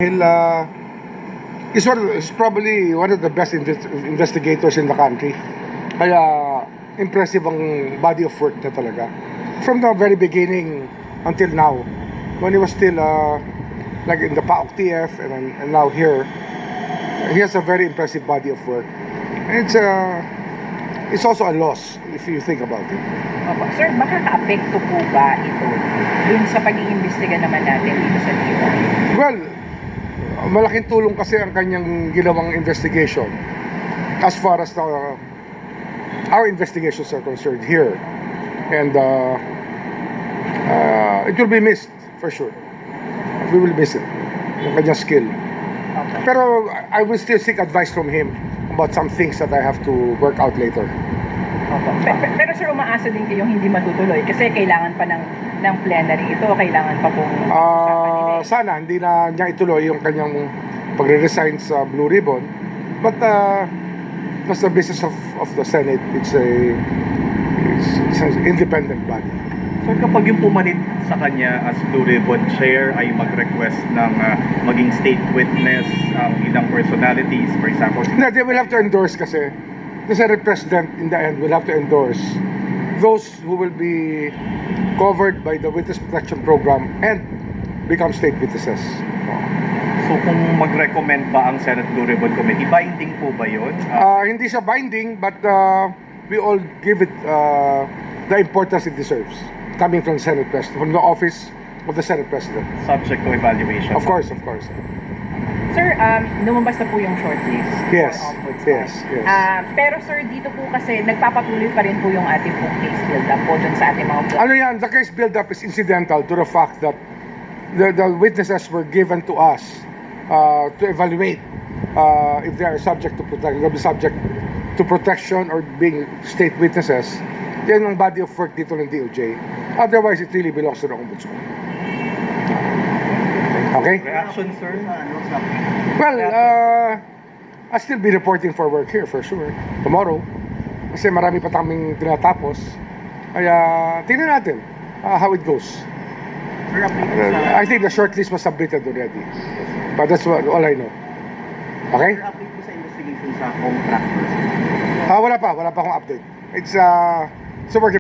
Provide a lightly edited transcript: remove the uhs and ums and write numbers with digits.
Is probably one of the best investigators in the country. Kaya impressive ang body of work na talaga. From the very beginning until now, when he was still like in the PAOK TF and now here, he has a very impressive body of work. And it's also a loss if you think about it. Opo. Sir, makaka-apekto po ba ito dun sa pag-iimbestiga naman natin dito sa DOI? Well, malaking tulong kasi ang kanyang ginawang investigation as far as our investigations are concerned here. And it will be missed for sure. We will miss it, yung kanyang skill. Okay. Pero I will still seek advice from him about some things that I have to work out later. Opo. Pero sir, umaasa din kayong hindi matutuloy kasi kailangan pa ng plenary ito, kailangan pa pong usapan nila. Sana hindi na niya ituloy yung kanyang pagre-resign sa Blue Ribbon. But that's the business of the Senate. It's an independent body. So kapag yung pumanit sa kanya as Blue Ribbon Chair ay mag-request ng maging state witness ang ilang personalities, for example, No, they will have to endorse kasi. The Senate President in the end will have to endorse those who will be covered by the Witness Protection Program and become state witnesses. so kung mag-recommend ba ang Senate Blue Ribbon Committee, binding po ba yun? Hindi siya binding, but we all give it the importance it deserves, coming from the Senate President, from the office of the Senate President. Subject to evaluation. Of course, of course. Sir, lumabas na po yung shortlist Yes, for ombudsman. yes. Pero sir, dito po kasi nagpapatuloy pa rin po yung ating pong case build-up po dun sa ating mga Ano yan, the case build-up is incidental to the fact that the witnesses were given to us to evaluate if they are subject to protection or being state witnesses. Yan ang body of work dito ng DOJ. Otherwise, it really belongs to the ombudsman. Okay? Reaction, sir? Well, I'll still be reporting for work here for sure. Tomorrow. Kasi marami pa kaming tinatapos. Kaya, tingnan natin how it goes. Sir, update I think the shortlist was submitted already. But that's all I know. Okay? update po sa investigation sa contractors. Wala pa akong update. It's a work